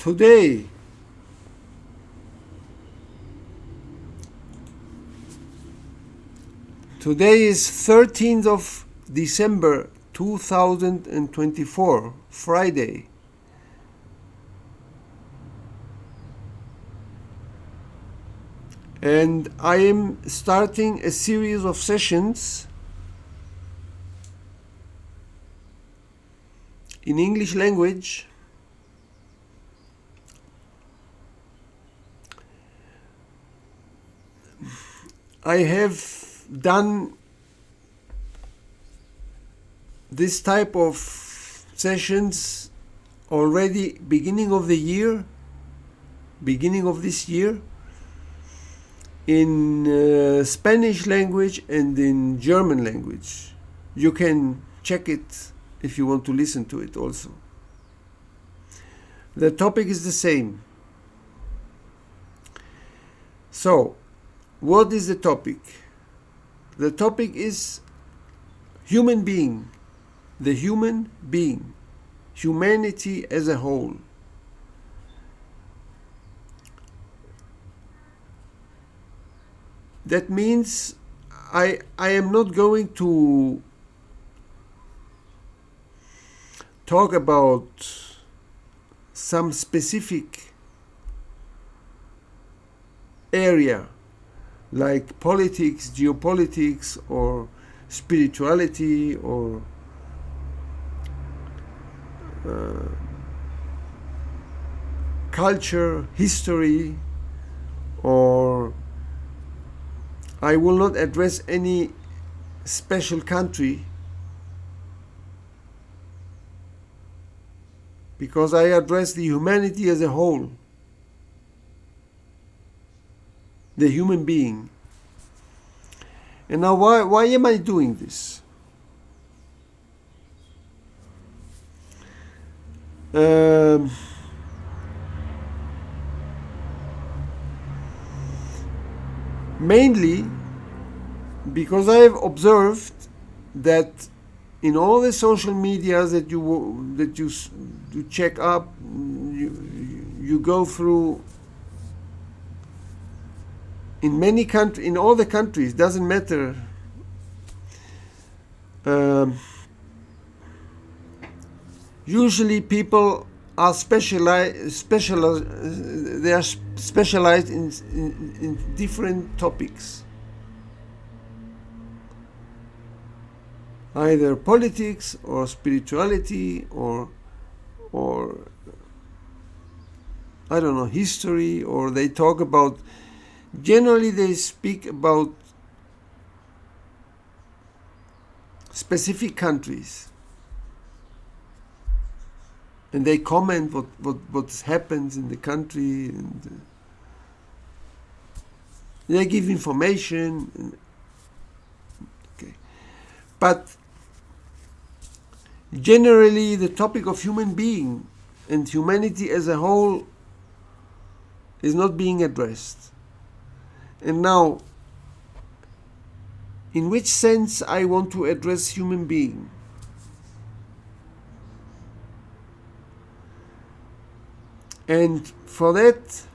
Today is 13th of December 2024, Friday. And I am starting a series of sessions in English language I have done this type of sessions already beginning of this year, in Spanish language and in German language. You can check it if you want to listen to it also. The topic is the same. So, what is the topic? The topic is human being, the human being, humanity as a whole. That means I am not going to talk about some specific area like politics, geopolitics, or spirituality, or culture, history, or I will not address any special country, because I address the humanity as a whole, the human being. And now why am I doing this? Mainly because I have observed that in all the social medias that you check up, you go through, in all the countries, doesn't matter. Usually people are specialized in different topics. Either politics or spirituality or I don't know, history, or they talk about, generally they speak about specific countries. And they comment what happens in the country, and they give information. Okay. But generally the topic of human being and humanity as a whole is not being addressed. And now, in which sense I want to address human being? And for that,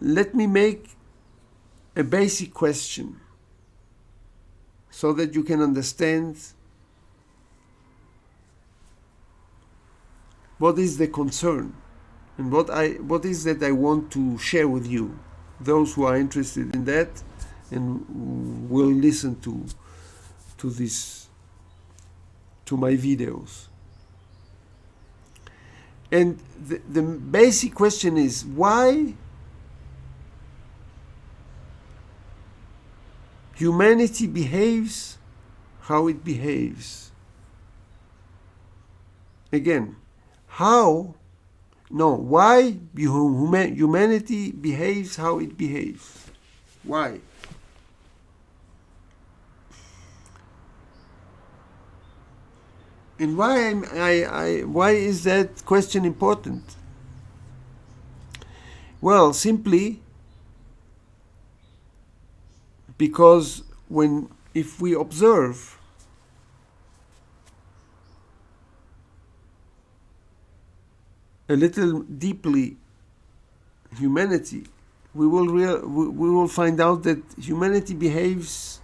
let me make a basic question so that you can understand what is the concern and what is that I want to share with you, those who are interested in that and will listen to my videos. And the basic question is, why humanity behaves how it behaves? Again, why humanity behaves how it behaves? Why? And why is that question important? Well, simply because if we observe a little deeply humanity, we will find out that humanity behaves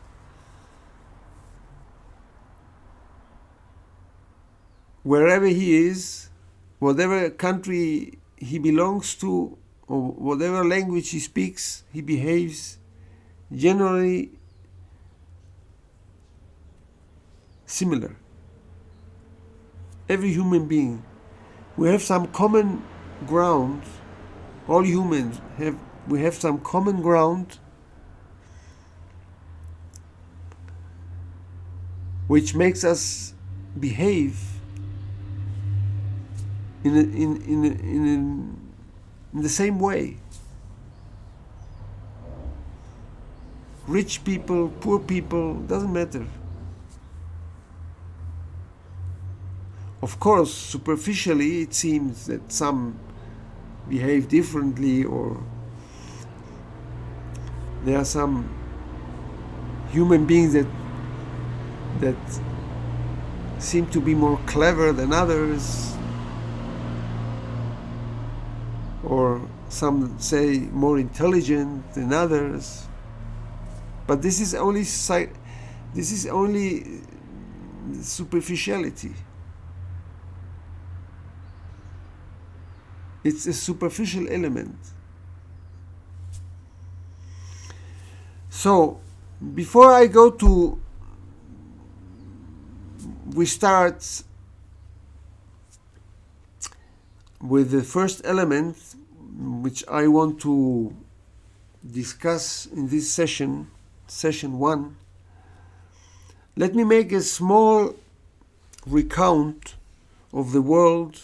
wherever he is, whatever country he belongs to, or whatever language he speaks, he behaves generally similar. Every human being. We have some common ground. All humans we have some common ground which makes us behave in the same way. Rich people, poor people, doesn't matter. Of course, superficially it seems that some behave differently, or there are some human beings that seem to be more clever than others, or some say more intelligent than others. But this is only superficiality. It's a superficial element. So, before I go to, we start with the first element which I want to discuss in this session 1. Let me make a small recount of the world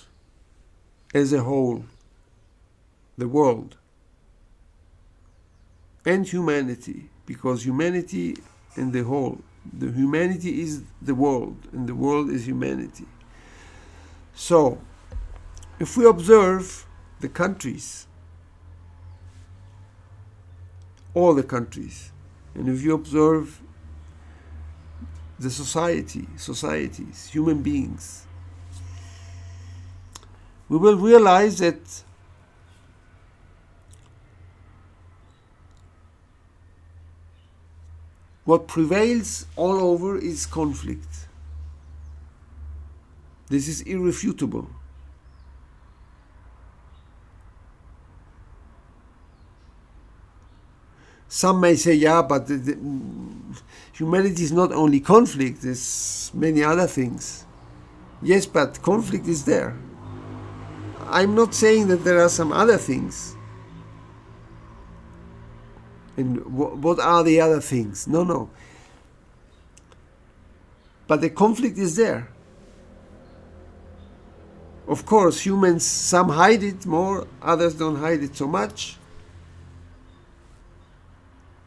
as a whole, the world and humanity, because humanity and the whole, the humanity is the world and the world is humanity. So, if we observe the countries, all the countries, and if you observe the societies, human beings, we will realize that what prevails all over is conflict. This is irrefutable. Some may say, yeah, but humanity is not only conflict, there's many other things. Yes, but conflict is there. I'm not saying that there are some other things. And what are the other things? No. But the conflict is there. Of course, humans, some hide it more, others don't hide it so much.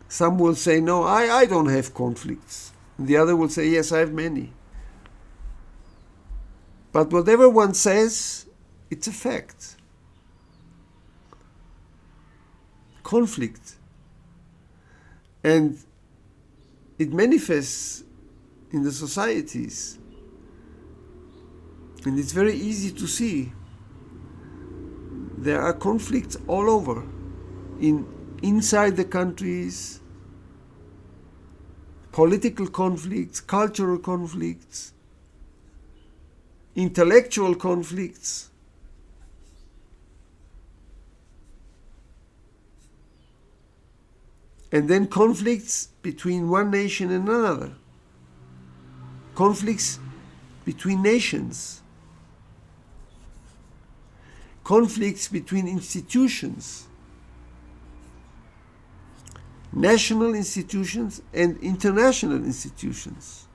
Some will say, no, I don't have conflicts. And the other will say, yes, I have many. But whatever one says, it's a fact. Conflict. And it manifests in the societies. And it's very easy to see. There are conflicts all over. Inside the countries, political conflicts, cultural conflicts, intellectual conflicts. And then conflicts between one nation and another. Conflicts between nations. Conflicts between institutions. National institutions and international institutions.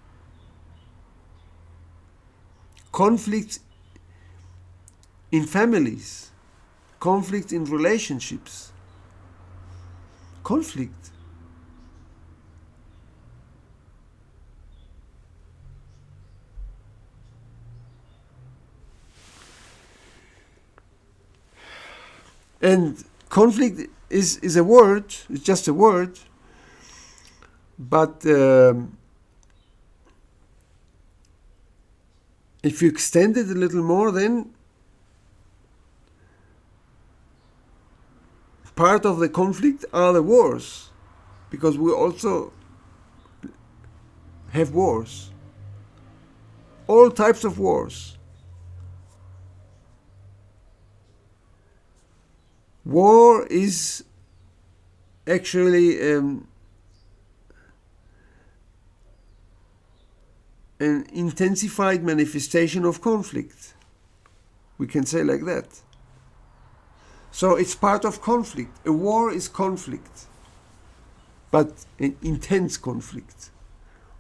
Conflicts in families. Conflict in relationships. Conflict. And conflict is a word, it's just a word, but if you extend it a little more, then part of the conflict are the wars, because we also have wars, all types of wars. War is actually an intensified manifestation of conflict. We can say like that. So it's part of conflict. A war is conflict, but an intense conflict,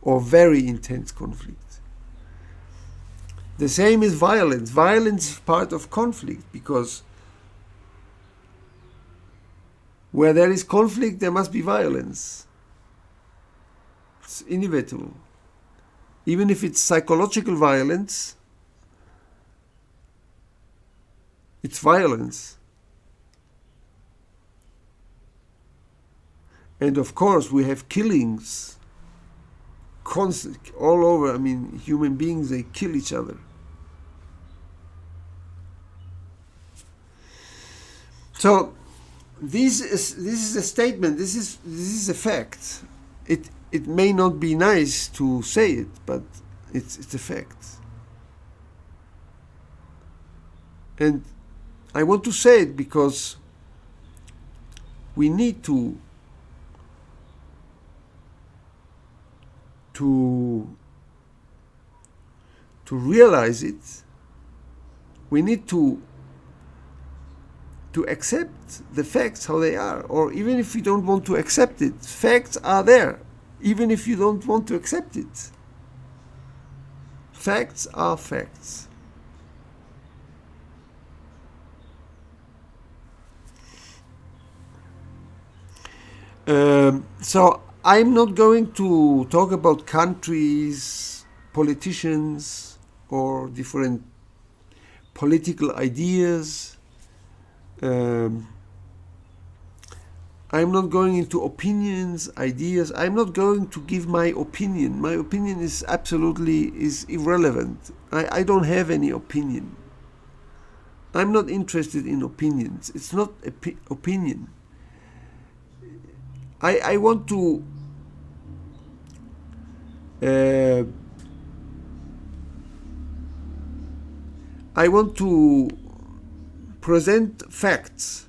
or very intense conflict. The same is violence. Violence is part of conflict, because where there is conflict, there must be violence. It's inevitable. Even if it's psychological violence, it's violence. And of course, we have killings constant, all over. I mean, human beings, they kill each other. So this is a statement. This is a fact. It may not be nice to say it, but it's a fact. And I want to say it because we need to realize it. We need to accept the facts how they are, or even if you don't want to accept it, facts are there, even if you don't want to accept it. Facts are facts. So I'm not going to talk about countries, politicians, or different political ideas. I'm not going into opinions, ideas. I'm not going to give my opinion. My opinion is irrelevant. I don't have any opinion. I'm not interested in opinions. It's not opinion. I want to present facts,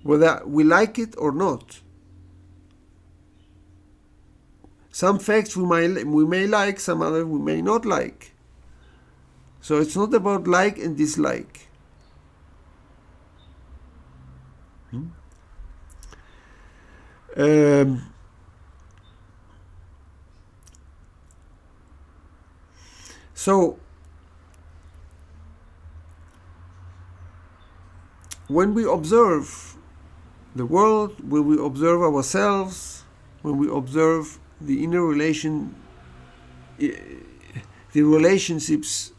whether we like it or not. Some facts we may like, some other we may not like. So it's not about like and dislike. So when we observe the world, when we observe ourselves, when we observe the inner relation, the relationships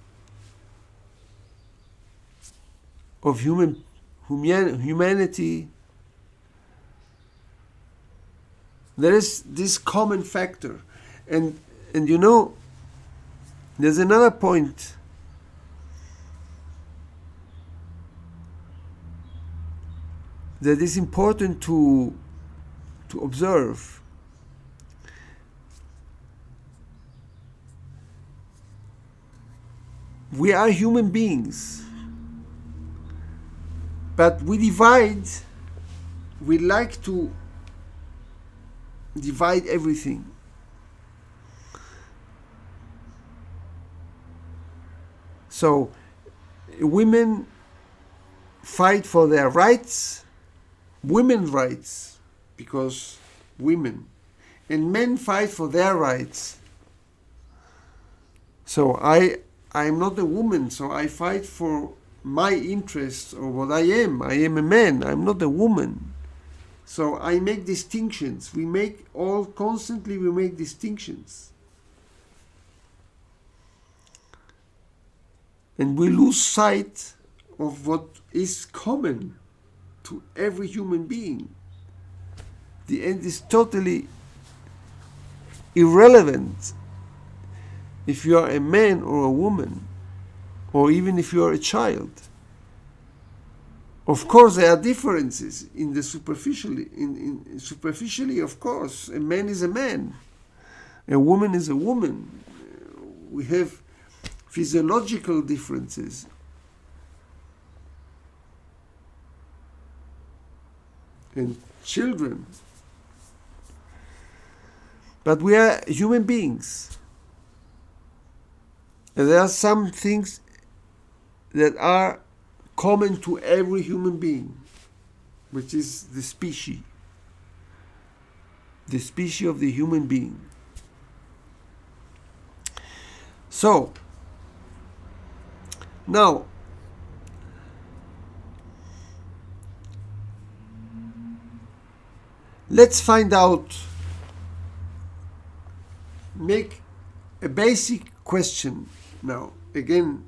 of humanity, there is this common factor. And you know, there's another point. That is important to observe. We are human beings, but we like to divide everything. So women fight for their rights, women's rights, because women, and men fight for their rights. So I'm not a woman, so I fight for my interests or what I am. I am a man, I'm not a woman. So I make distinctions. We make distinctions. And we lose sight of what is common to every human being. The end is totally irrelevant if you are a man or a woman, or even if you are a child, Of course, there are differences in the superficially. In superficially, of course, a man is a man, a woman is a woman. We have physiological differences. And children. But we are human beings. And there are some things that are common to every human being, which is the species of the human being. So, now, let's find out, make a basic question now. Again,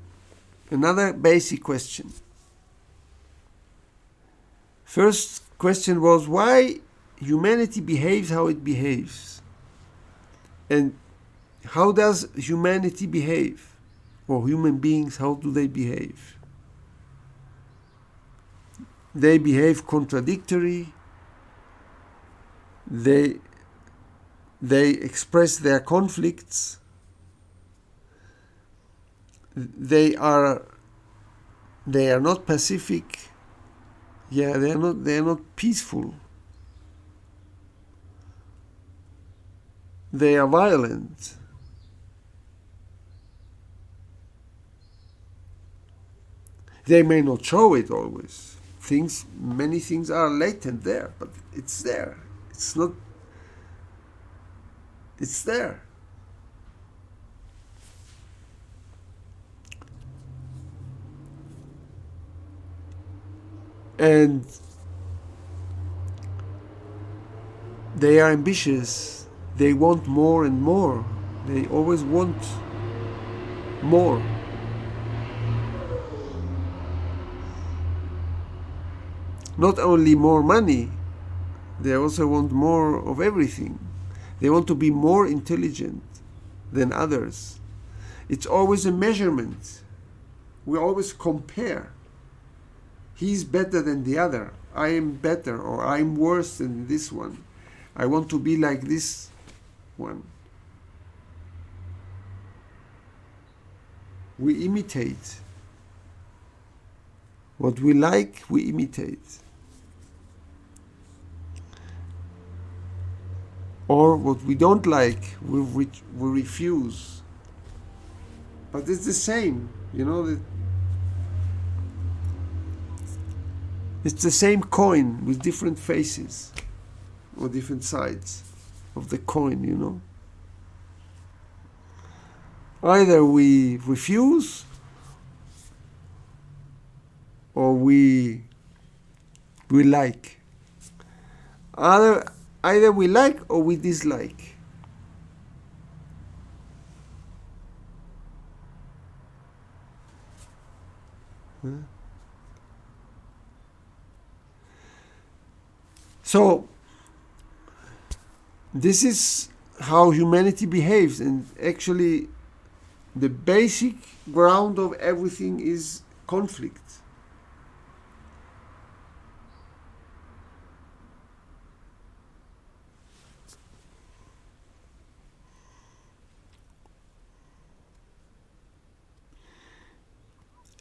another basic question. First question was why humanity behaves how it behaves. And how does humanity behave? Or human beings, how do they behave? They behave contradictory. They express their conflicts. They are not pacific. Yeah, they are not peaceful. They are violent. They may not show it always. Many things are latent there, but it's there. It's there. And they are ambitious. They want more and more. They always want more. Not only more money, they also want more of everything. They want to be more intelligent than others. It's always a measurement. We always compare. He's better than the other. I am better, or I'm worse than this one. I want to be like this one. We imitate. What we like, we imitate. Or what we don't like, we refuse. But it's the same, it's the same coin with different faces or different sides of the coin, Either we refuse or we like. Either we like or we dislike. So, this is how humanity behaves, and actually the basic ground of everything is conflict.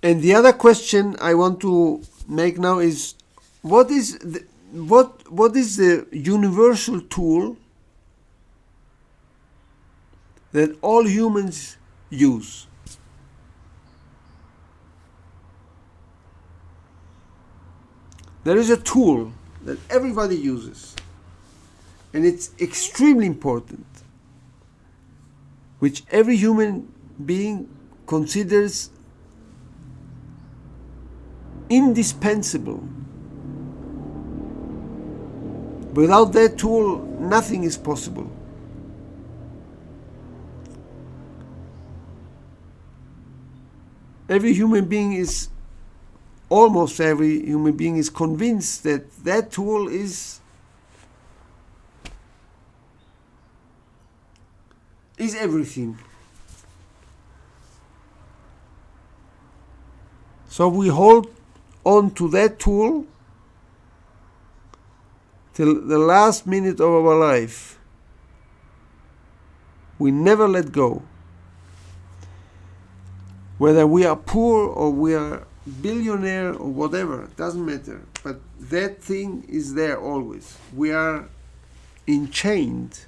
And the other question I want to make now is, what is the universal tool that all humans use? There is a tool that everybody uses, and it's extremely important, which every human being considers indispensable. Without that tool, nothing is possible. Almost every human being is convinced that that tool is everything. So we hold on to that tool till the last minute of our life. We never let go. Whether we are poor or we are billionaire or whatever, doesn't matter. But that thing is there always. We are enchained.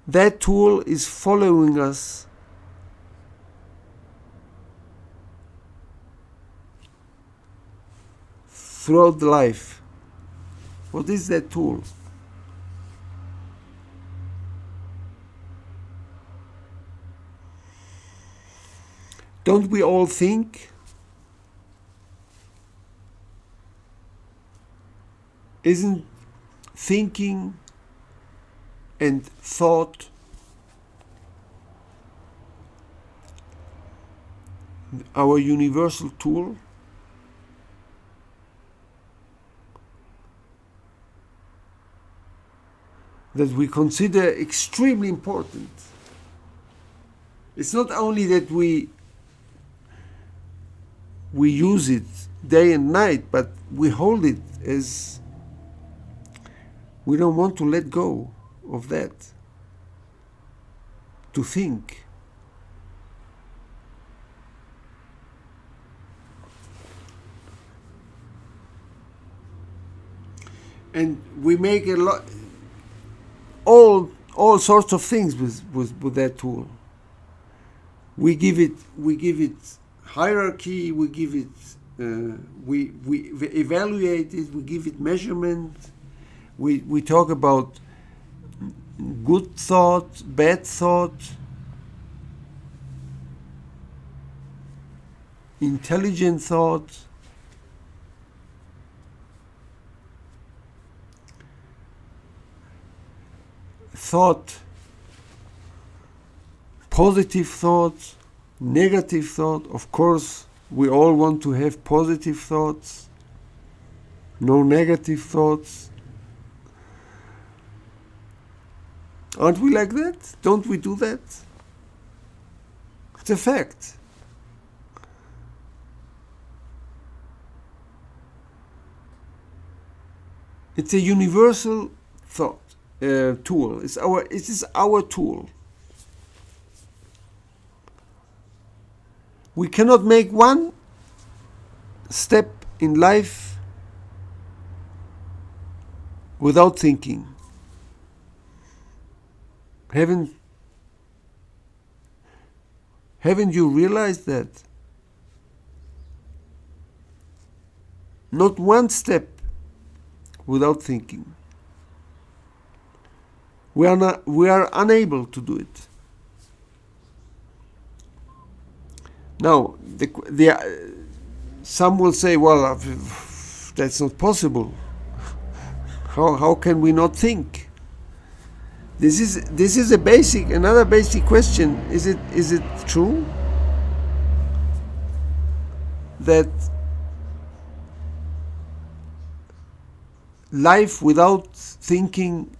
That tool is following us throughout life. What is that tool? Don't we all think? Isn't thinking and thought our universal tool? That we consider extremely important. It's not only that we use it day and night, but we hold it as we don't want to let go of that. To think. And we make a lot, all sorts of things with that tool. We give it hierarchy. We give it we evaluate it. We give it measurement. We talk about good thought, bad thought, intelligent thought. Thought, positive thoughts, negative thought. Of course, we all want to have positive thoughts, no negative thoughts. Aren't we like that? Don't we do that? It's a fact. It's a universal thought. Tool. It is our tool. We cannot make one step in life without thinking. Haven't you realized that? Not one step without thinking. We are unable to do it. Now, some will say, well, that's not possible. How can we not think? This is another basic question. Is it true that life without thinking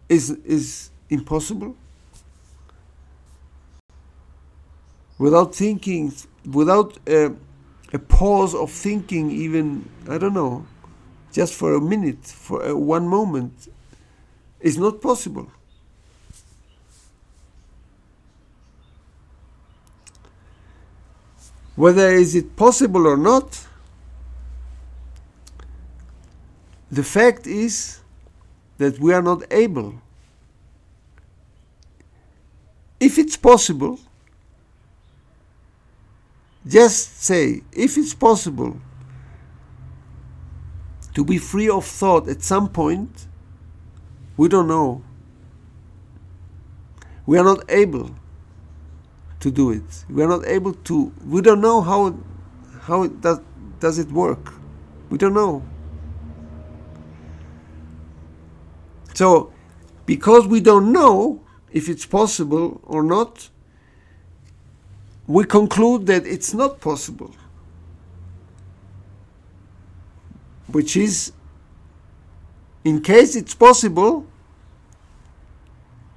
is impossible? Without thinking, without a pause of thinking, even, I don't know, just for a minute, for one moment, is not possible. Whether is it possible or not, the fact is that we are not able. If it's possible, just say, if it's possible to be free of thought at some point, we don't know. We are not able to do it. We are not able to. We don't know how it does it work. We don't know. So, because we don't know if it's possible or not, we conclude that it's not possible. Which is, in case it's possible,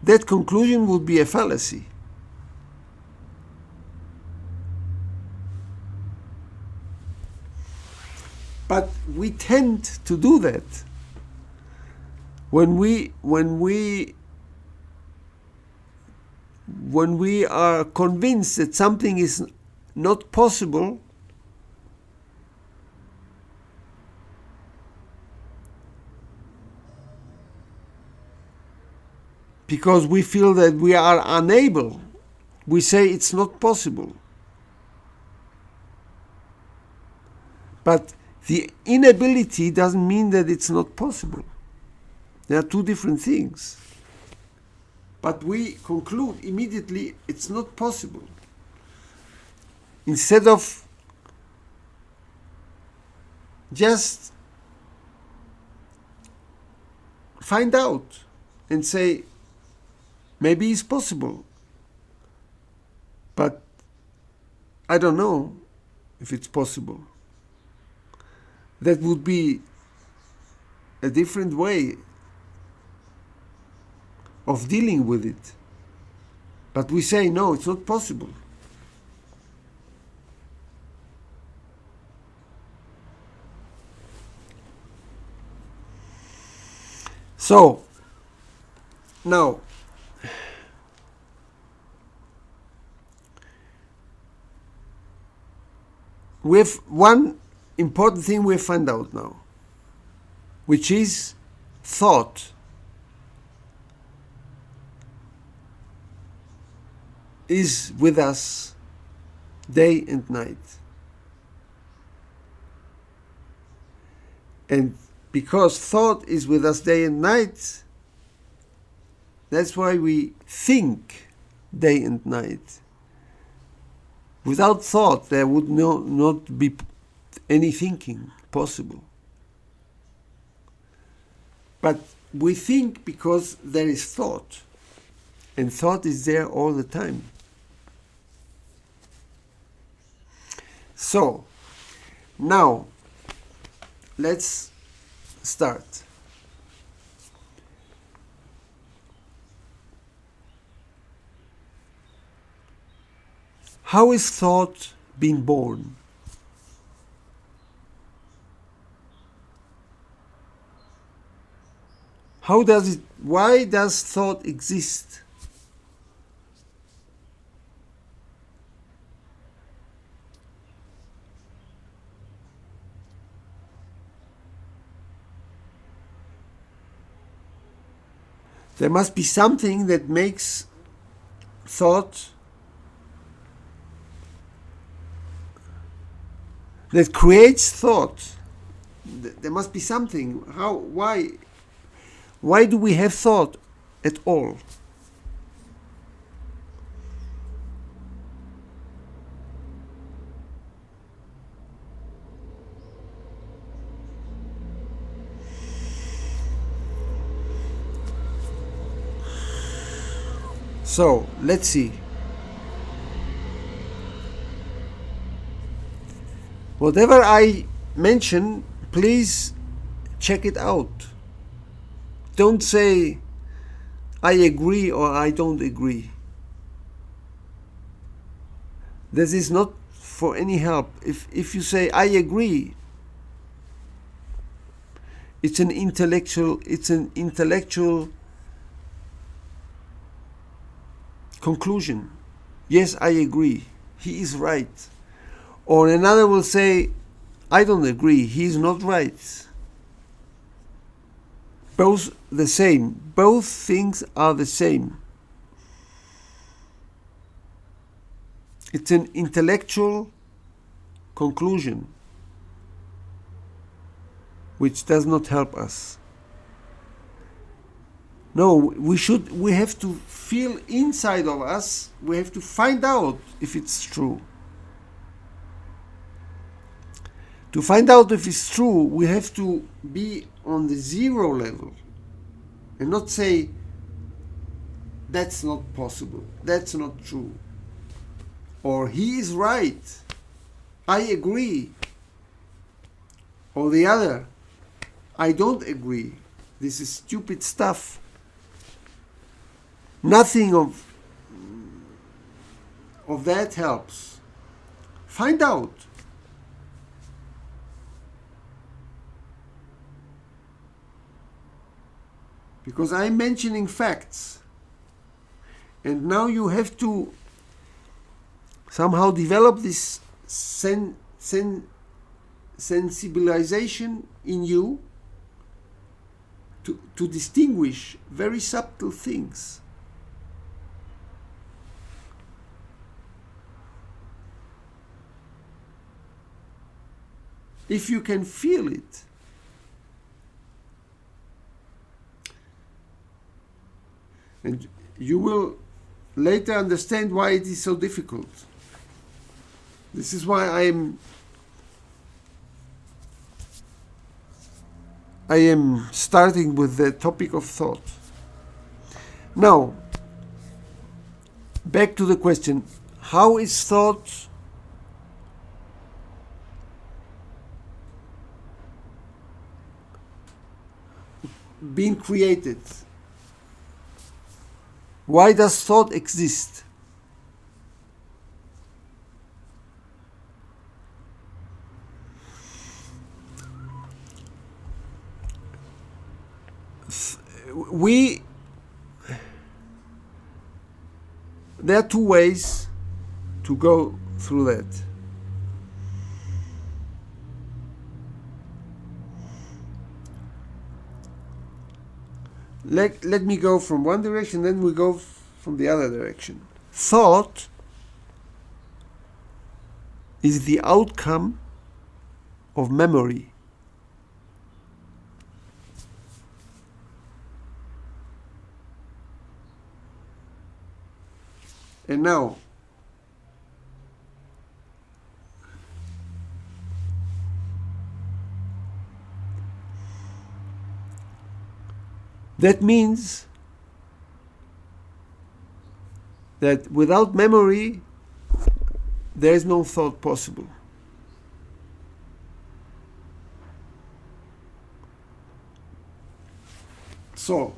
that conclusion would be a fallacy. But we tend to do that. When we are convinced that something is not possible, because we feel that we are unable, we say it's not possible. But the inability doesn't mean that it's not possible. There are two different things. But we conclude immediately it's not possible. Instead of just find out and say, maybe it's possible, but I don't know if it's possible. That would be a different way of dealing with it. But we say, no, it's not possible. So, now, we have one important thing we find out now, which is thought is with us day and night. And because thought is with us day and night, that's why we think day and night. Without thought, there would not be any thinking possible. But we think because there is thought, and thought is there all the time. So, now, let's start. How is thought being born? Why does thought exist? There must be something that makes thought, that creates thought. There must be something. Why do we have thought at all? So, let's see. Whatever I mention, please check it out. Don't say, I agree or I don't agree. This is not for any help. If you say, I agree, it's an intellectual conclusion. Yes, I agree. He is right. Or another will say, I don't agree. He is not right. Both the same. Both things are the same. It's an intellectual conclusion which does not help us. No, we have to feel inside of us, we have to find out if it's true. To find out if it's true, we have to be on the zero level and not say, that's not possible, that's not true. Or he is right, I agree. Or the other, I don't agree. This is stupid stuff. Nothing of that helps. Find out. because I'm mentioning facts. And now you have to somehow develop this sensibilization in you to distinguish very subtle things. If you can feel it, and you will later understand why it is so difficult. This is why I am starting with the topic of thought. Now, back to the question, how is thought being created? Why does thought exist? There are two ways to go through that. Let me go from one direction, then we go from the other direction. Thought is the outcome of memory. And now, that means that without memory, there is no thought possible. So,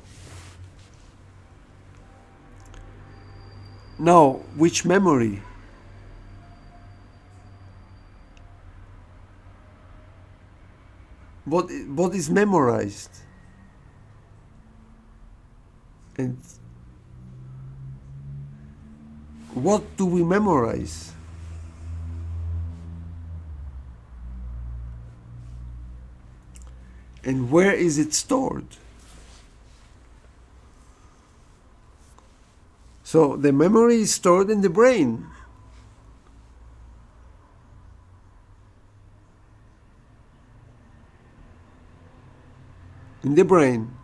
now, which memory? What is memorized? And what do we memorize? And where is it stored? So the memory is stored in the brain. In the brain.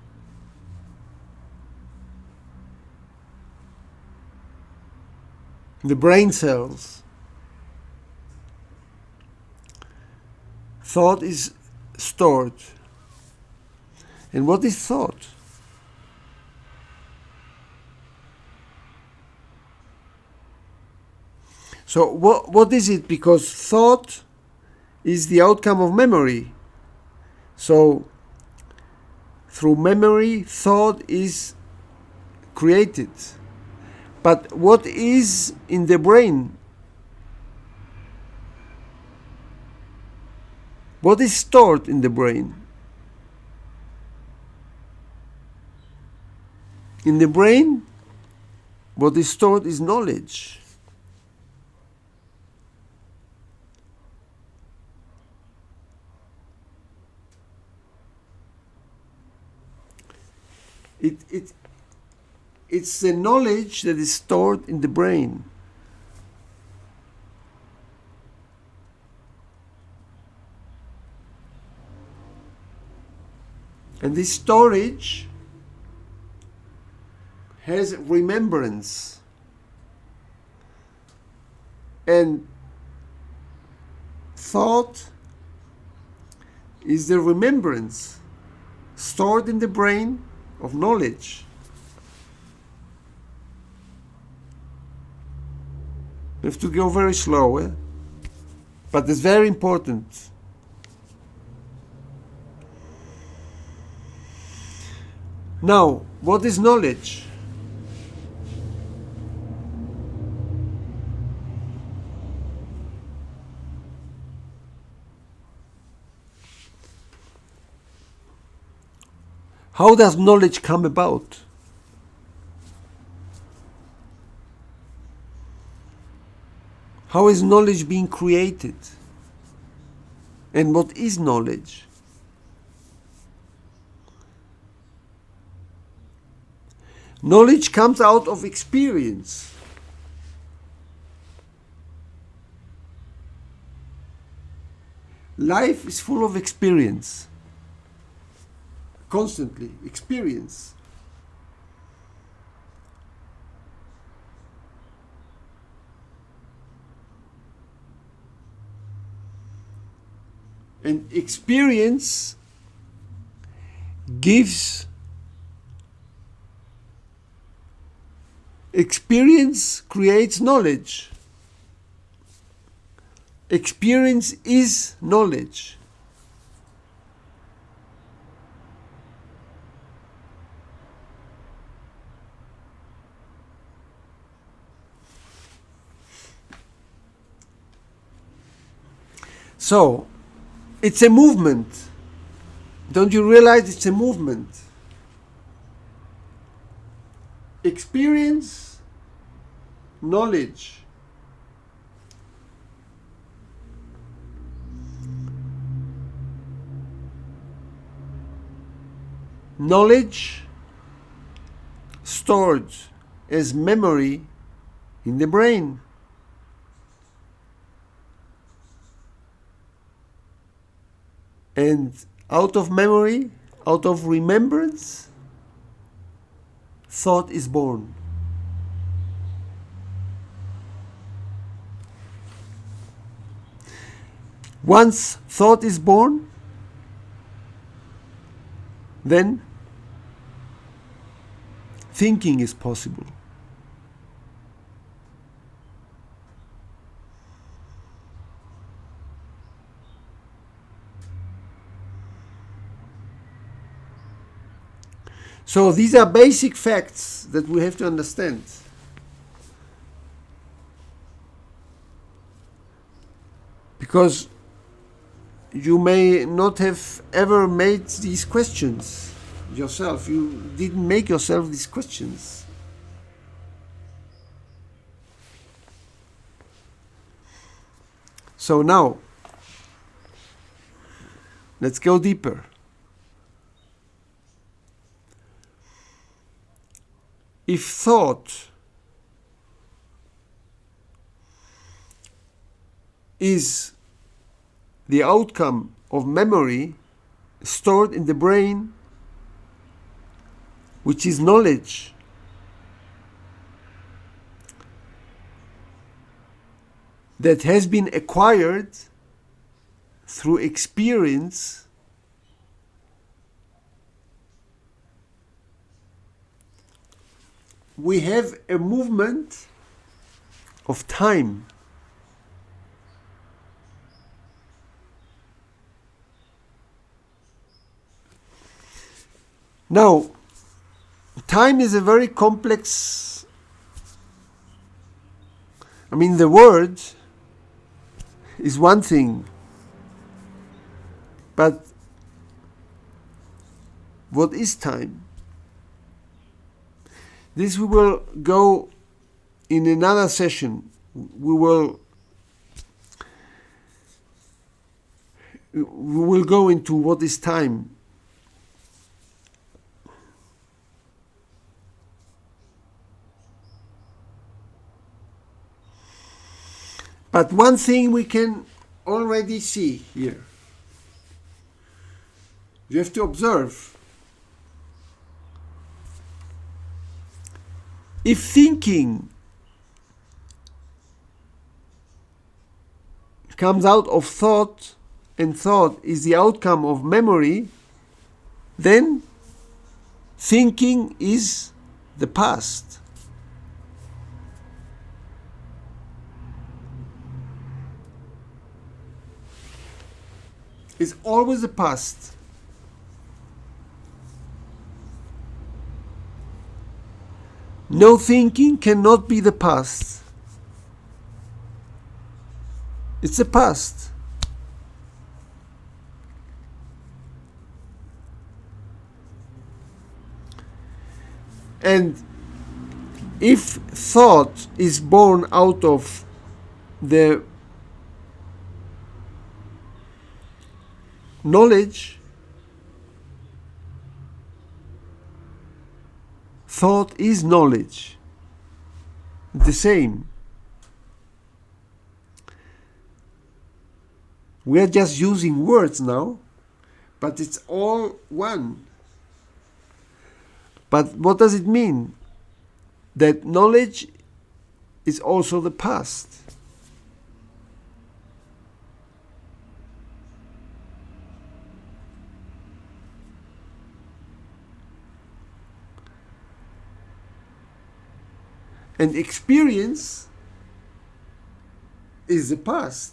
The brain cells. Thought is stored. And what is thought? So what is it? Because thought is the outcome of memory. So through memory, thought is created. But what is in the brain? What is stored in the brain? In the brain, what is stored is knowledge. It's the knowledge that is stored in the brain. And this storage has remembrance. And thought is the remembrance stored in the brain of knowledge. You have to go very slow, but it's very important. Now, what is knowledge? How does knowledge come about? How is knowledge being created? And what is knowledge? Knowledge comes out of experience. Life is full of experience. Constantly, experience. And experience gives experience creates knowledge. Experience is knowledge. So, it's a movement. Don't you realize it's a movement? Experience, knowledge. Knowledge stored as memory in the brain. And out of memory, out of remembrance, thought is born. Once thought is born, then thinking is possible. So these are basic facts that we have to understand. Because you may not have ever made these questions yourself. You didn't make yourself these questions. So now, let's go deeper. If thought is the outcome of memory stored in the brain, which is knowledge, that has been acquired through experience, we have a movement of time. Now, time is a very complex, the word is one thing, but what is time? This we will go in another session. We will go into what is time. But one thing we can already see here. You have to observe. If thinking comes out of thought, and thought is the outcome of memory, then thinking is the past. It's always the past. No thinking cannot be the past. It's the past. And if thought is born out of the knowledge, thought is knowledge. The same. We are just using words now, but it's all one. But what does it mean? That knowledge is also the past. And experience is the past.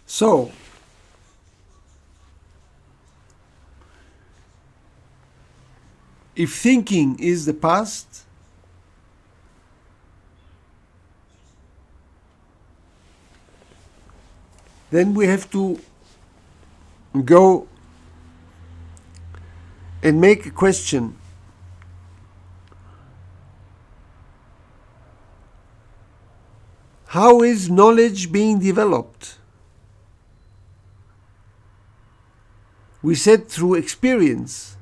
So, if thinking is the past, then we have to go and make a question. How is knowledge being developed? We said through experience.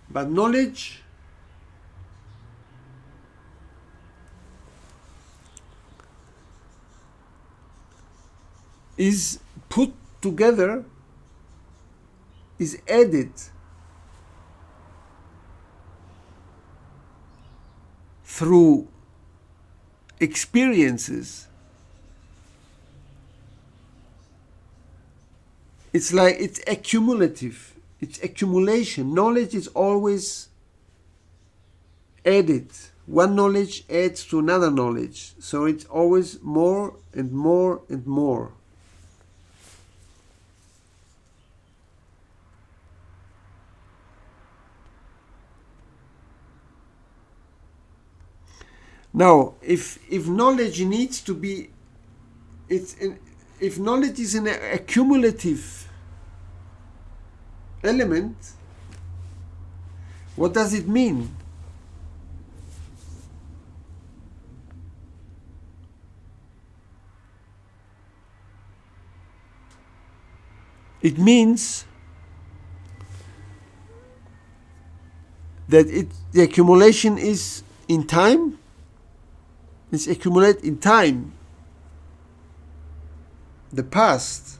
But knowledge is put together, is added through experiences. It's like it's accumulative. It's accumulation. Knowledge is always added. One knowledge adds to another knowledge. So it's always more and more and more. Now, if knowledge needs to be, if knowledge is an accumulative element, what does it mean? It means that the accumulation is in time. It's accumulate in time, the past,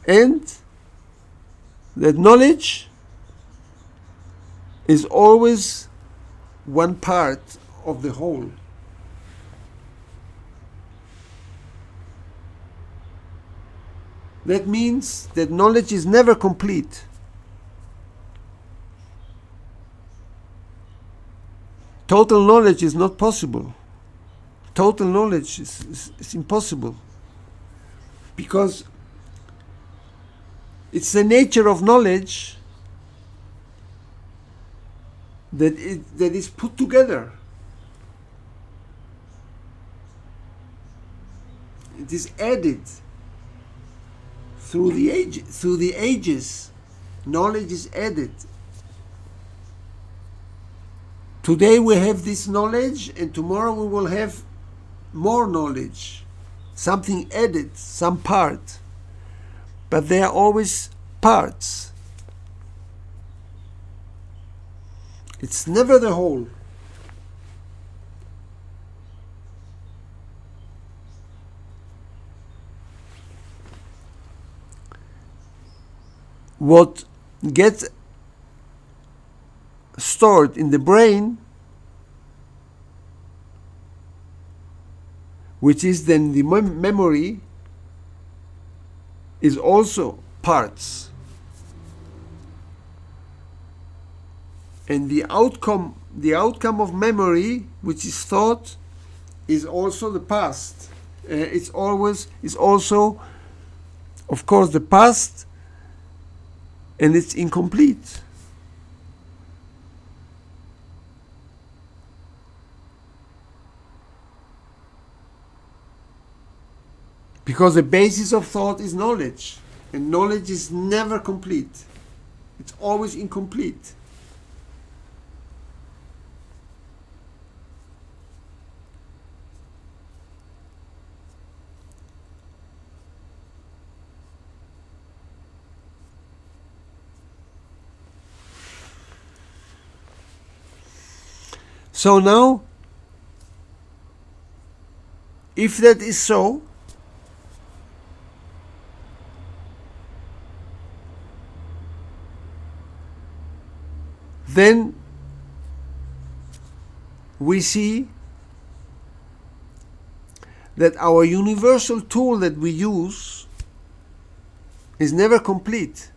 and that knowledge is always one part of the whole. That means that knowledge is never complete. Total knowledge is not possible. Total knowledge is impossible. Because it's the nature of knowledge that is put together. It is added through the ages. Knowledge is added. Today we have this knowledge, and tomorrow we will have more knowledge, something added, some part. But they are always parts. It's never the whole. What gets stored in the brain, which is then the memory, is also parts. And the outcome of memory, which is thought, is also the past. it's also, of course, the past, and it's incomplete. Because the basis of thought is knowledge, and knowledge is never complete. It's always incomplete. So now, if that is so, then we see that our universal tool that we use is never complete.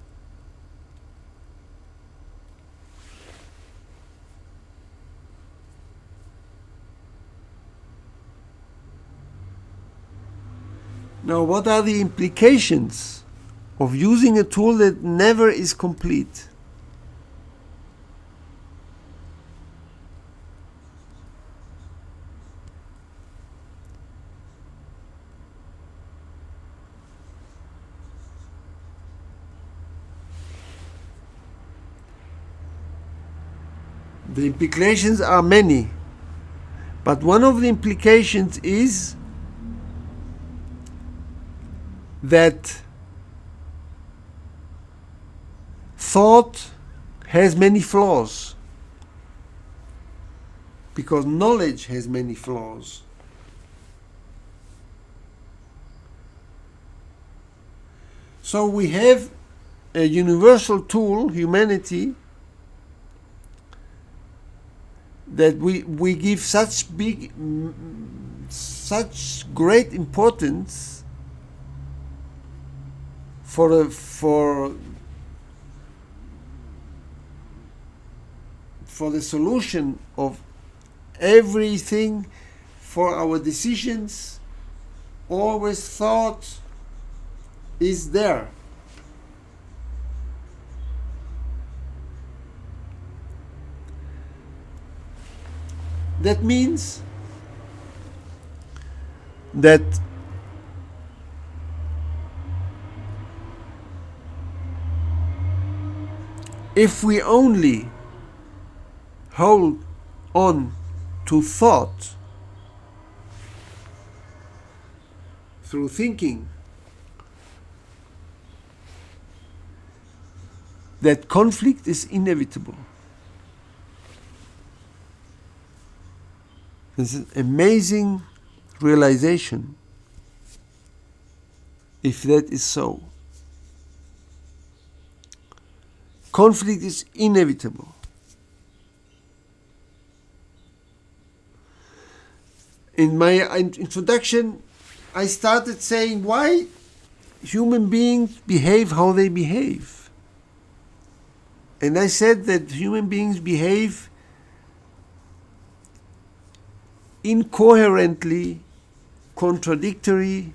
Now, what are the implications of using a tool that never is complete? The implications are many, but one of the implications is that thought has many flaws, because knowledge has many flaws. So we have a universal tool, humanity, that we give such great importance for the solution of everything, for our decisions. Always thought is there. That means that if we only hold on to thought through thinking, that conflict is inevitable. This is an amazing realization, if that is so. Conflict is inevitable. In my introduction, I started saying why human beings behave how they behave. And I said that human beings behave incoherently, contradictory,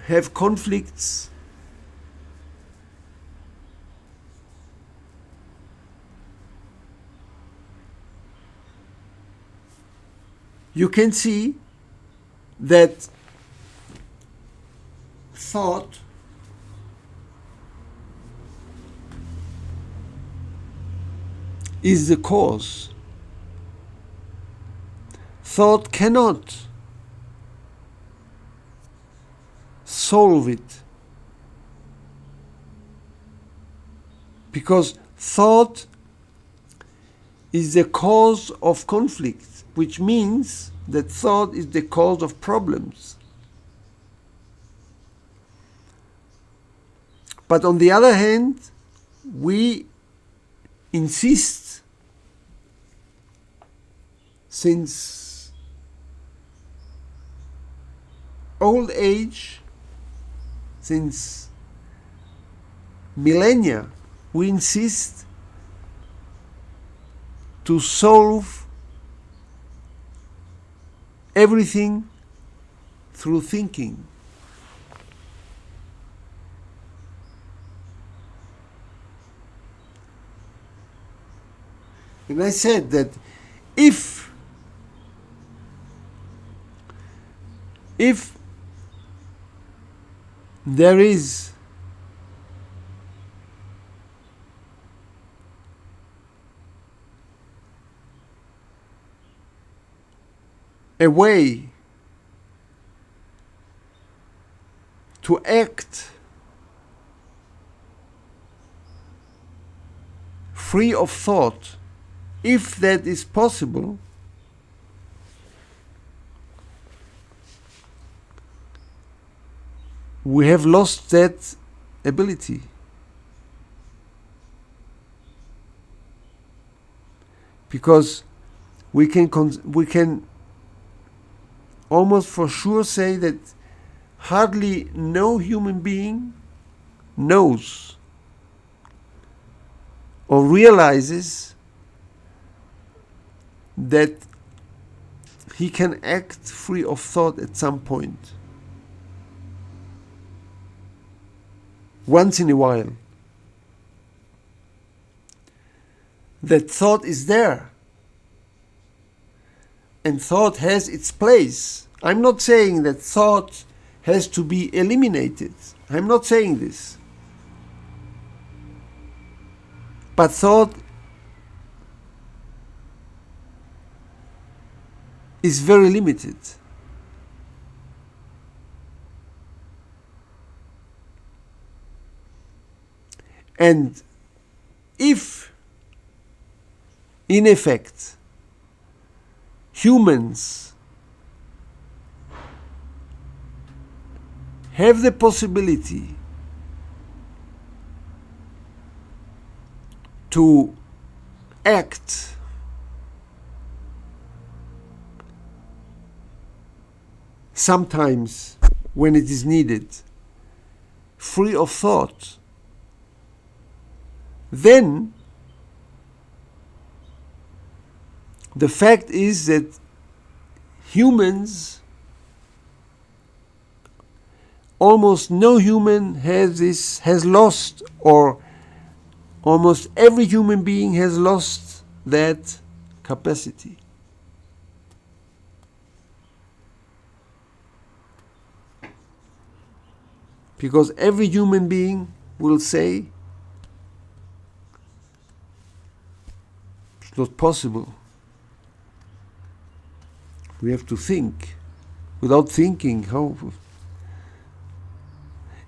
have conflicts, you can see that thought is the cause. Thought cannot solve it, because thought is the cause of conflict, which means that thought is the cause of problems. But on the other hand, we insist since old age, since millennia, we insist to solve everything through thinking. And I said that if there is a way to act free of thought, if that is possible, we have lost that ability. Because we can almost for sure say that hardly no human being knows or realizes that he can act free of thought at some point. Once in a while. That thought is there. And thought has its place. I'm not saying that thought has to be eliminated. I'm not saying this. But thought is very limited. And if, in effect, humans have the possibility to act sometimes when it is needed, free of thought, then the fact is that humans, almost no human has lost, or almost every human being has lost that capacity. Because every human being will say, it's not possible. We have to think. Without thinking, how?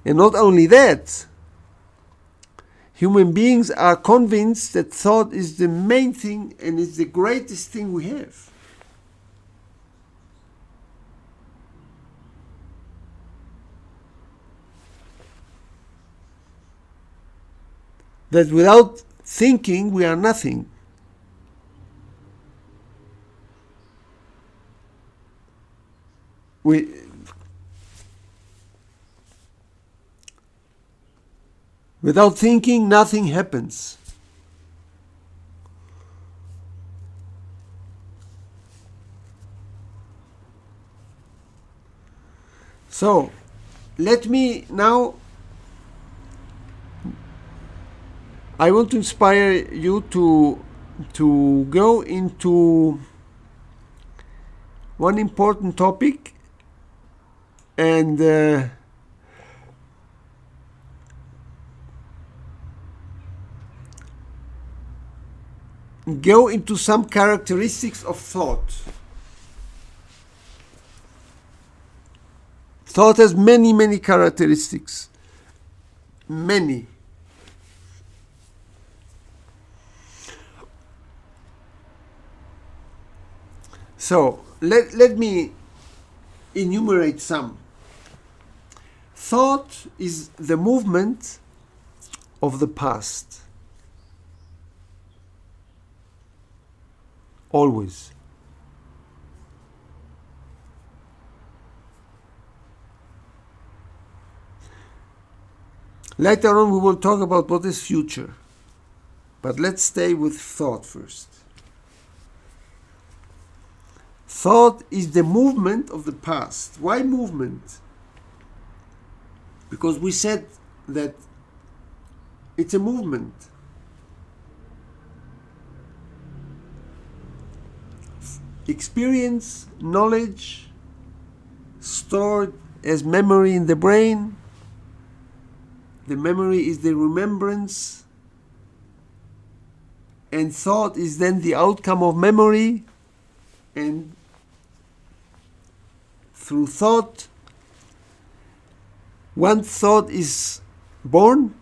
And not only that, human beings are convinced that thought is the main thing and is the greatest thing we have. That without thinking we are nothing. Without thinking, nothing happens. So, let me now, I want to inspire you to go into one important topic and go into some characteristics of thought. Thought has many, many characteristics. Many. So, let me enumerate some. Thought is the movement of the past. Always. Later on we will talk about what is future. But let's stay with thought first. Thought is the movement of the past. Why movement? Because we said that it's a movement. Experience, knowledge, stored as memory in the brain. The memory is the remembrance, and thought is then the outcome of memory, and through thought, one thought is born,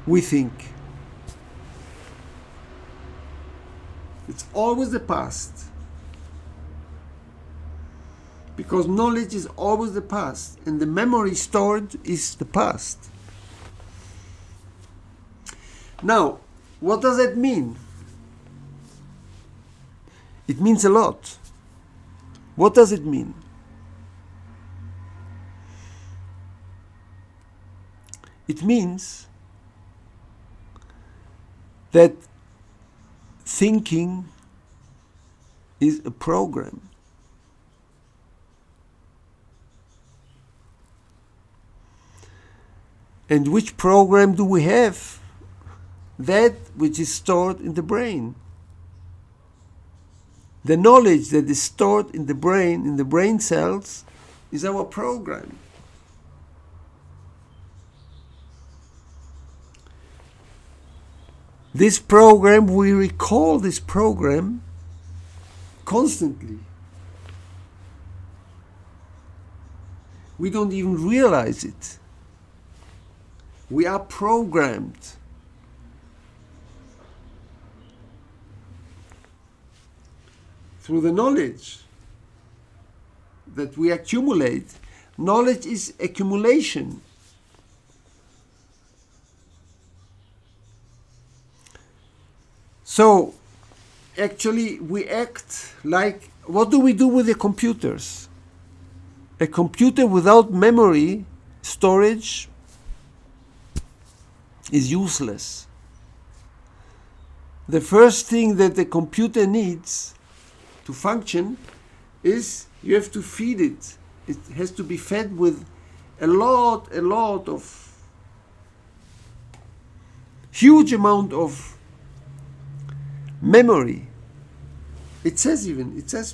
we think. It's always the past. Because knowledge is always the past, and the memory stored is the past. Now, what does that mean? It means a lot. What does it mean? It means that thinking is a program. And which program do we have? That which is stored in the brain. The knowledge that is stored in the brain cells, is our program. This program, we recall this program constantly. We don't even realize it. We are programmed. Through the knowledge that we accumulate. Knowledge is accumulation. So, actually, we act like, what do we do with the computers? A computer without memory storage is useless. The first thing that the computer needs to function is you have to feed it. It has to be fed with a lot of huge amount of memory. It says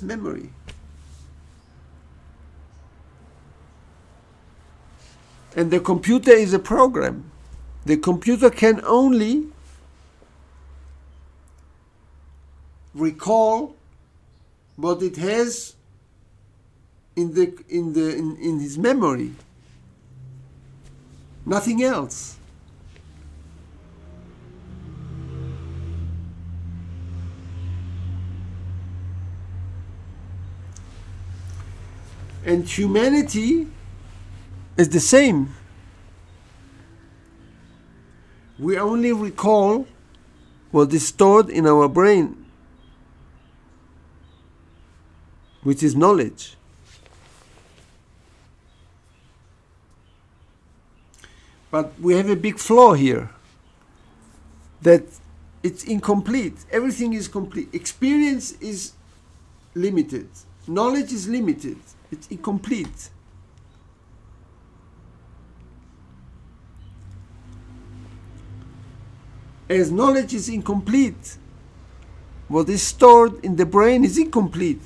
memory. And the computer is a program. The computer can only recall what it has in his memory. Nothing else. And humanity is the same. We only recall what is stored in our brain, which is knowledge. But we have a big flaw here, that it's incomplete. Everything is complete. Experience is limited. Knowledge is limited. It's incomplete. As knowledge is incomplete, what is stored in the brain is incomplete,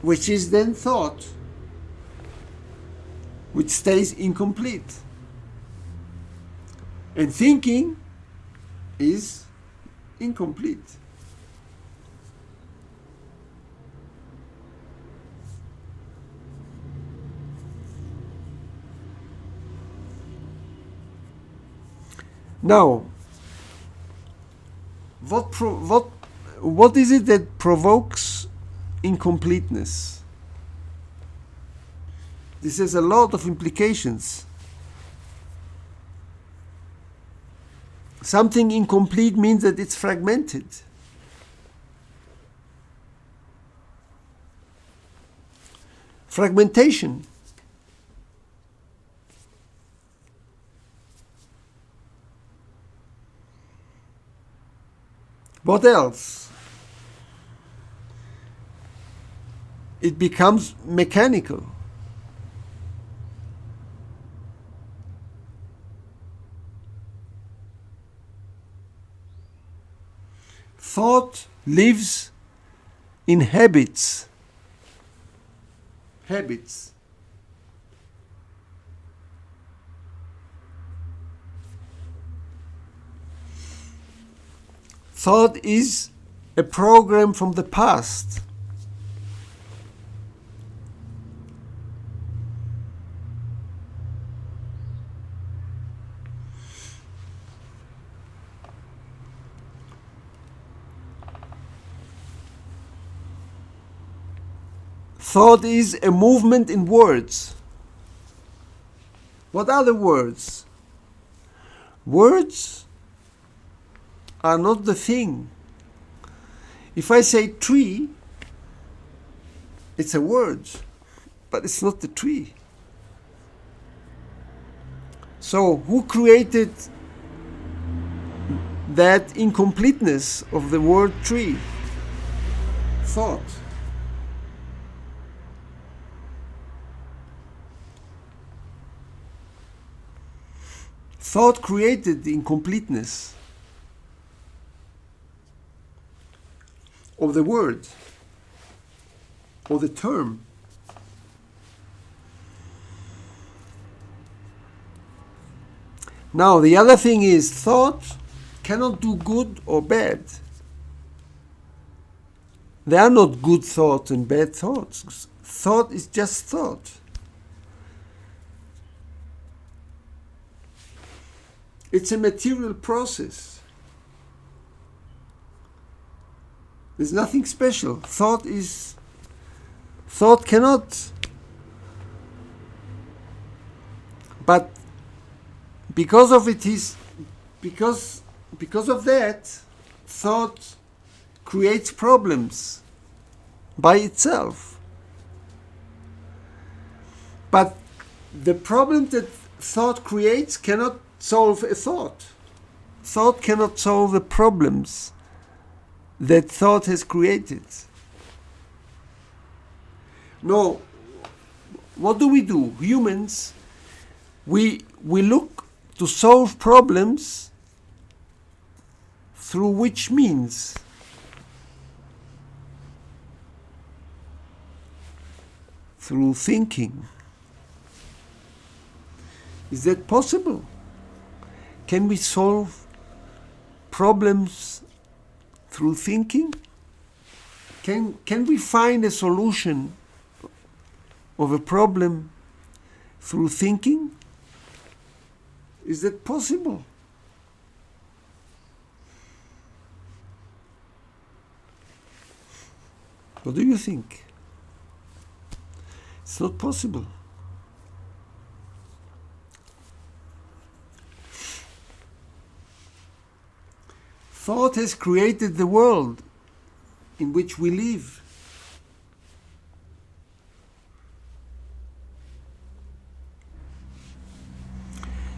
which is then thought, which stays incomplete. And thinking is incomplete. Now, what is it that provokes incompleteness? This has a lot of implications. Something incomplete means that it's fragmented. Fragmentation. What else? It becomes mechanical. Thought lives in habits. Habits. Thought is a program from the past. Thought is a movement in words. What are the words? Words are not the thing. If I say tree, it's a word, but it's not the tree. So, who created that incompleteness of the word tree? Thought. Thought created the incompleteness of the word or the term. Now, the other thing is thought cannot do good or bad. There are not good thoughts and bad thoughts. Thought is just thought. It's a material process. There's nothing special. Thought cannot. But because of that, thought creates problems by itself. But the problem that thought creates cannot solve a thought. Thought cannot solve the problems that thought has created. No, what do? Humans, we look to solve problems through which means? Through thinking. Is that possible? Can we solve problems through thinking? Can we find a solution of a problem through thinking? Is that possible? What do you think? It's not possible. Thought has created the world in which we live.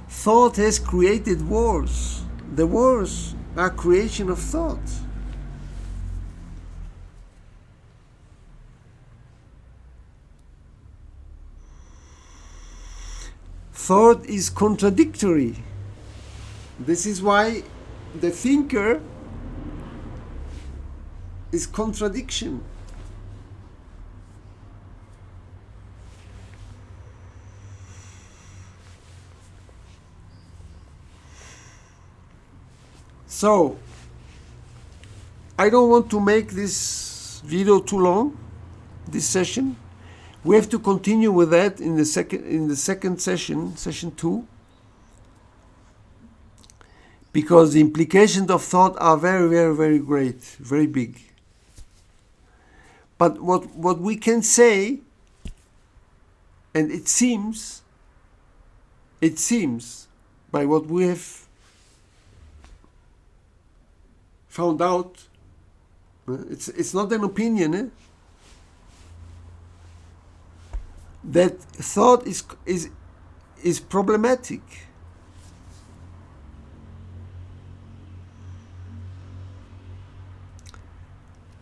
Thought has created wars. The wars are creation of thought. Thought is contradictory. This is why the thinker is contradiction. So, I don't want to make this video too long, this session. We have to continue with that in the second session, session 2. Because the implications of thought are very, very, very great, very big. But what we can say, and it seems, by what we have found out, it's not an opinion, that thought is problematic.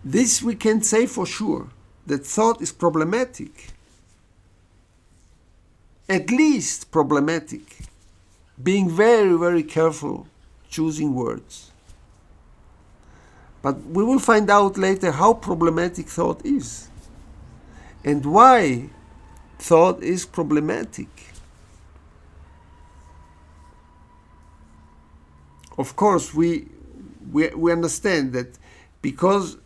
This we can say for sure, that thought is problematic. At least problematic. Being very, very careful choosing words. But we will find out later how problematic thought is and why thought is problematic. Of course, we understand that because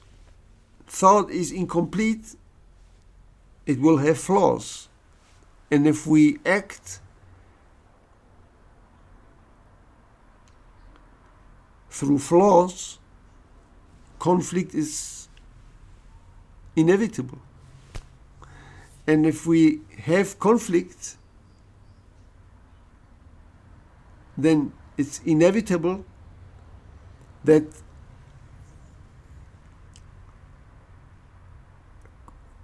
thought is incomplete, it will have flaws. And if we act through flaws, conflict is inevitable. And if we have conflict, then it's inevitable that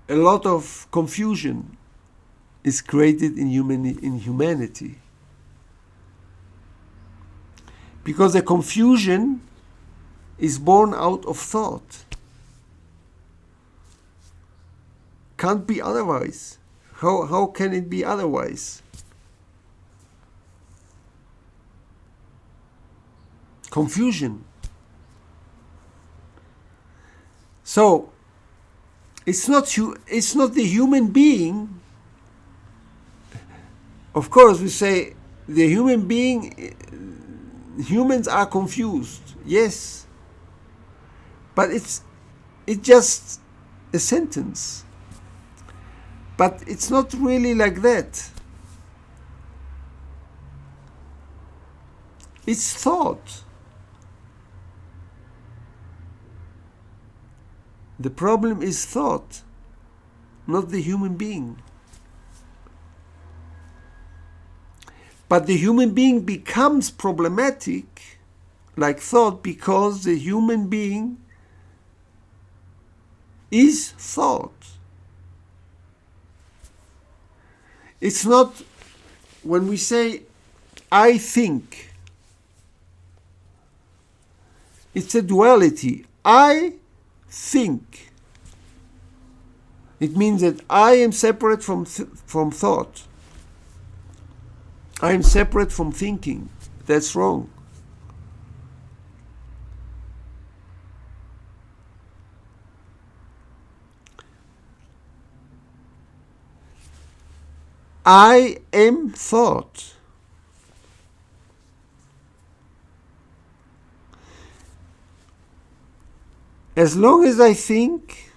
a lot of confusion is created in humanity. Because the confusion is born out of thought. Can't be otherwise. How can it be otherwise? Confusion. So it's not the human being. Of course, we say the human being. Humans are confused. Yes, but it's just a sentence. But it's not really like that. It's thought. The problem is thought, not the human being. But the human being becomes problematic, like thought, because the human being is thought. It's not when we say, I think. It's a duality. I think. It means that I am separate from thought. I am separate from thinking. That's wrong. I am thought. As long as I think,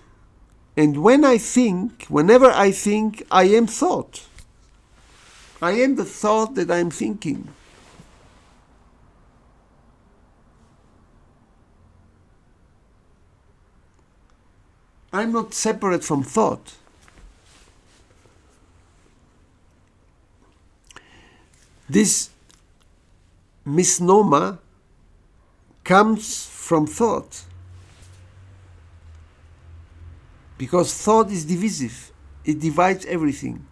and when I think, whenever I think, I am thought. I am the thought that I am thinking. I'm not separate from thought. This misnomer comes from thought. Because thought is divisive. It divides everything.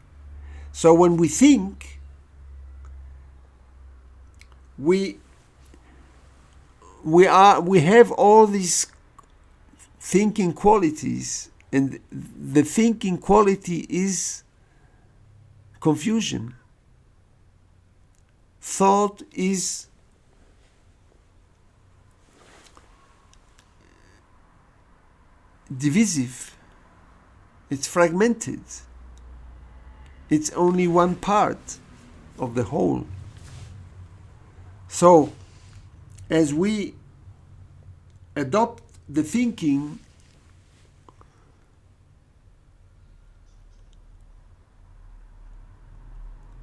So when we think, we have all these thinking qualities, and the thinking quality is confusion. Thought is divisive. It's fragmented. It's only one part of the whole. So, as we adopt the thinking,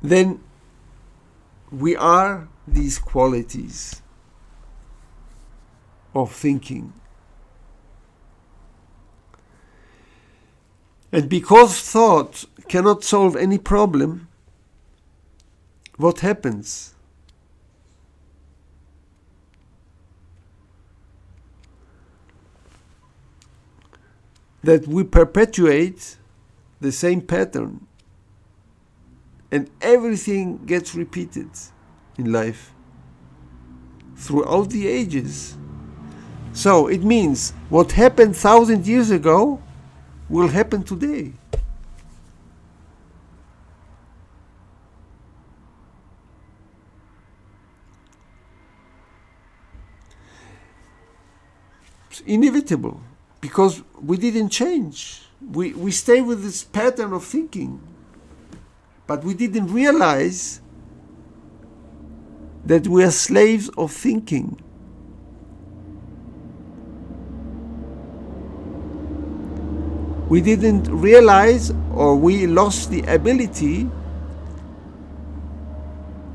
then we are these qualities of thinking. And because thought cannot solve any problem, what happens? That we perpetuate the same pattern, and everything gets repeated in life throughout the ages. So it means what happened 1,000 years ago will happen today. It's inevitable, because we didn't change. We stay with this pattern of thinking, but we didn't realize that we are slaves of thinking. We didn't realize, or we lost the ability,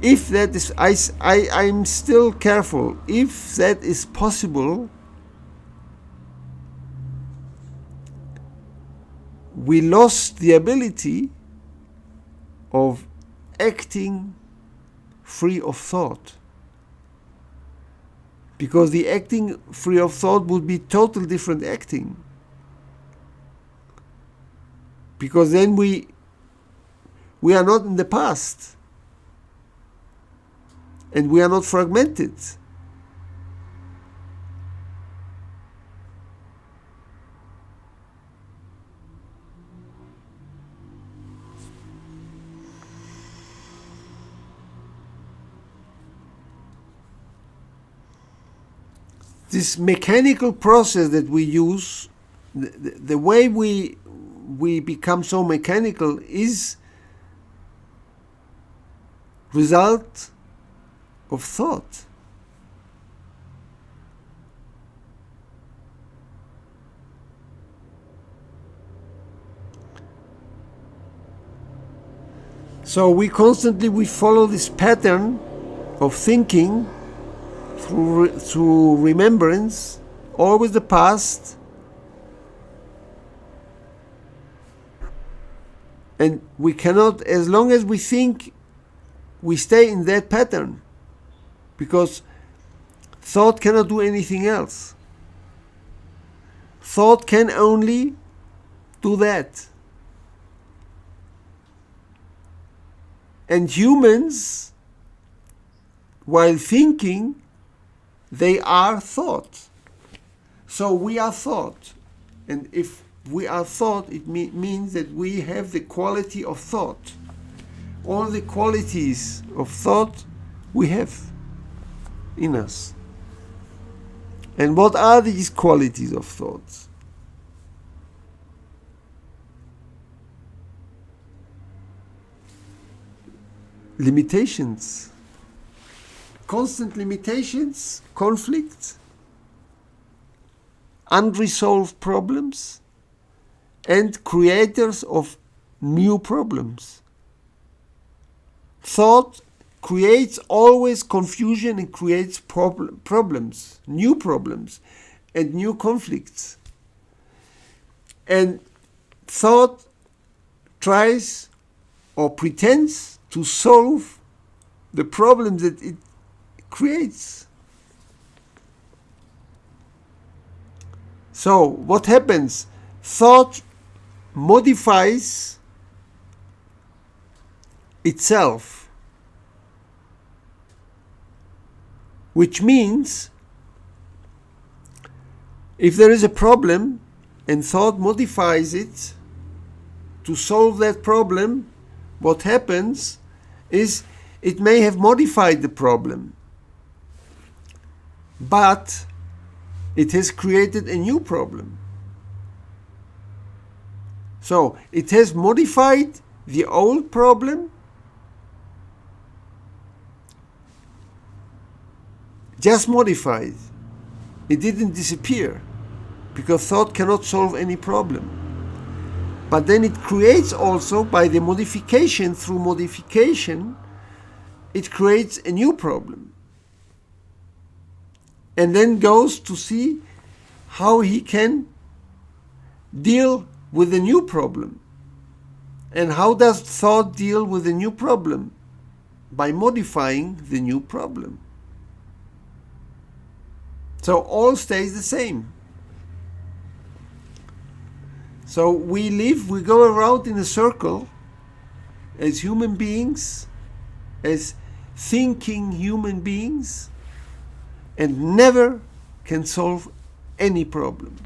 if that is, I'm still careful, if that is possible, we lost the ability of acting free of thought. Because the acting free of thought would be total different acting. Because then we are not in the past. And we are not fragmented. This mechanical process that we use, the way we become so mechanical, is result of thought. So we follow this pattern of thinking through remembrance, always the past, and we cannot, as long as we think, we stay in that pattern, because thought cannot do anything else. Thought can only do that. And humans, while thinking, they are thought. So we are thought. And if we are thought, it means that we have the quality of thought. All the qualities of thought we have in us. And what are these qualities of thoughts? Limitations. Constant limitations, conflicts, unresolved problems, and creators of new problems. Thought creates always confusion and creates problems, new problems, and new conflicts. And thought tries or pretends to solve the problems that it creates. So what happens? Thought modifies itself, which means if there is a problem and thought modifies it to solve that problem, what happens is it may have modified the problem, but it has created a new problem. So it has modified the old problem, just modified. It didn't disappear, because thought cannot solve any problem. But then it creates also, by the modification, through modification, it creates a new problem. And then goes to see how he can deal with the new problem. And how does thought deal with the new problem? By modifying the new problem. So all stays the same. So we go around in a circle as human beings, as thinking human beings, and never can solve any problem.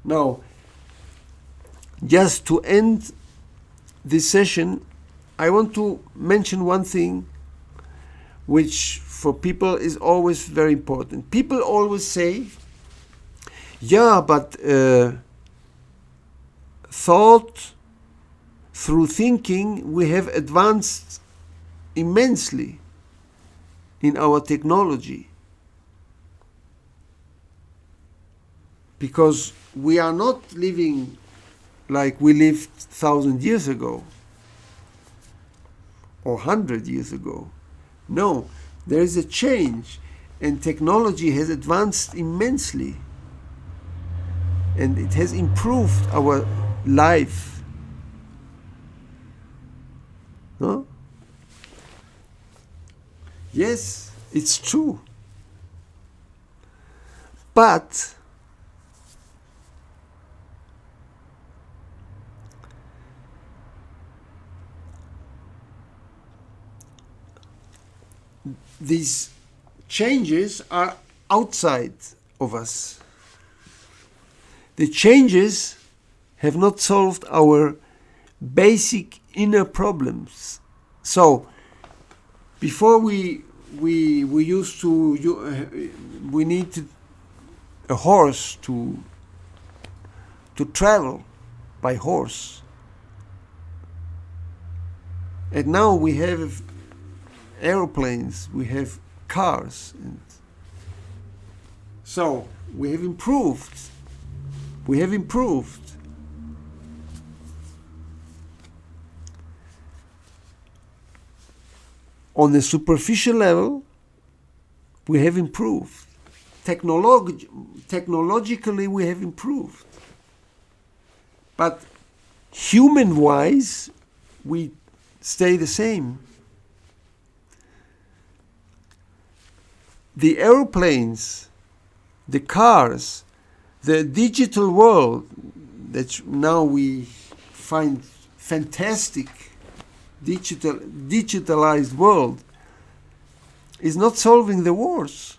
Now, just to end this session, I want to mention one thing which for people is always very important. People always say, yeah, but thought through thinking, we have advanced immensely in our technology, because we are not living like we lived 1,000 years ago or 100 years ago. No, there is a change, and technology has advanced immensely, and it has improved our life. No? Yes, it's true. But these changes are outside of us. The changes have not solved our basic inner problems. So, before we used to we needed a horse to travel by horse, and now we have aeroplanes, we have cars, and so we have improved. We have improved. On the superficial level, we have improved. Technologically, we have improved. But human-wise, we stay the same. The aeroplanes, the cars, the digital world that now we find fantastic, digitalized world, is not solving the wars.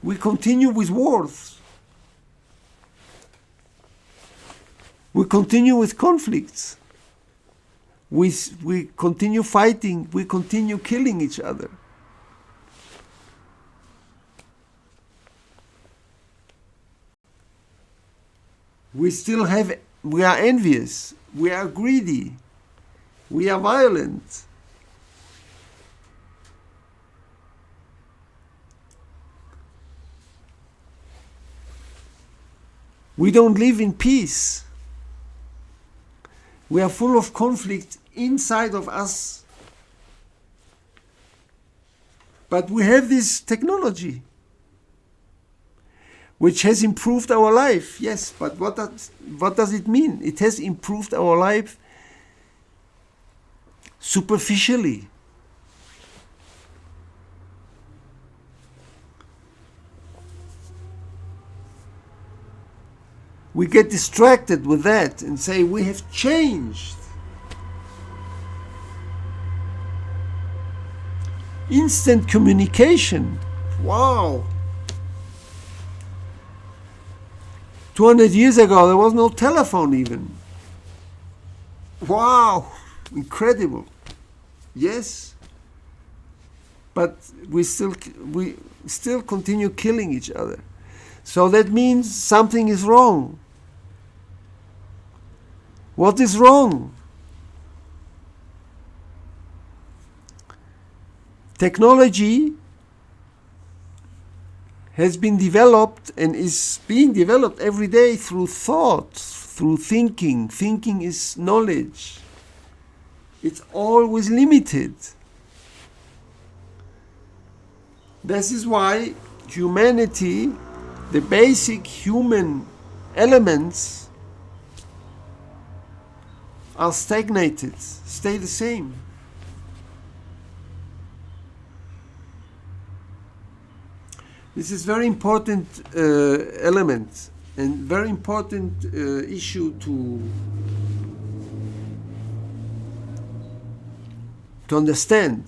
We continue with wars. We continue with conflicts. We continue fighting. We continue killing each other. We are envious. We are greedy. We are violent. We don't live in peace. We are full of conflict inside of us. But we have this technology which has improved our life. Yes, but what does it mean? It has improved our life superficially. We get distracted with that and say we have changed. Instant communication. Wow. 200 years ago, there was no telephone even. Wow, incredible. Yes, but we still continue killing each other. So that means something is wrong. What is wrong? Technology has been developed and is being developed every day through thought, through thinking. Thinking is knowledge. It's always limited. This is why humanity, the basic human elements, are stagnated, stay the same. This is very important element and very important issue to understand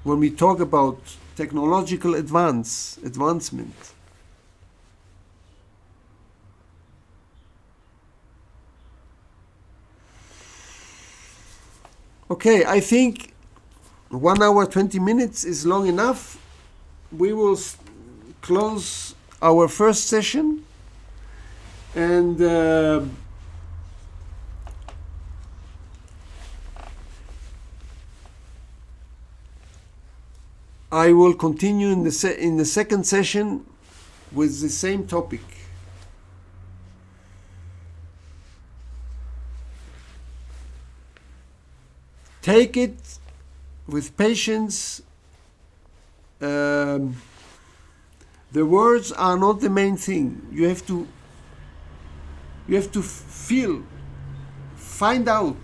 when we talk about technological advancement. Okay, I think 1 hour 20 minutes is long enough. We will close our first session, and I will continue in the second session with the same topic. Take it with patience. The words are not the main thing. You have to feel, find out,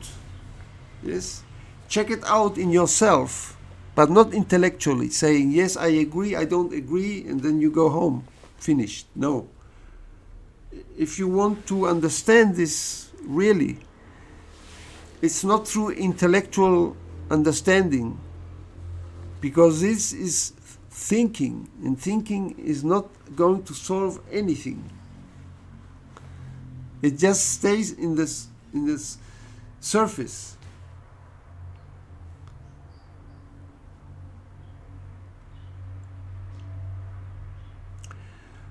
yes, check it out in yourself, but not intellectually saying, yes, I agree, I don't agree, and then you go home, finished. No. If you want to understand this really, it's not through intellectual understanding, because this is thinking, and thinking is not going to solve anything. It just stays in this surface.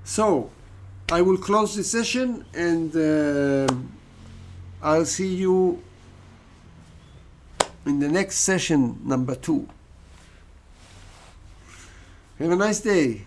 So, I will close the session, and I'll see you in the next session, number 2. Have a nice day.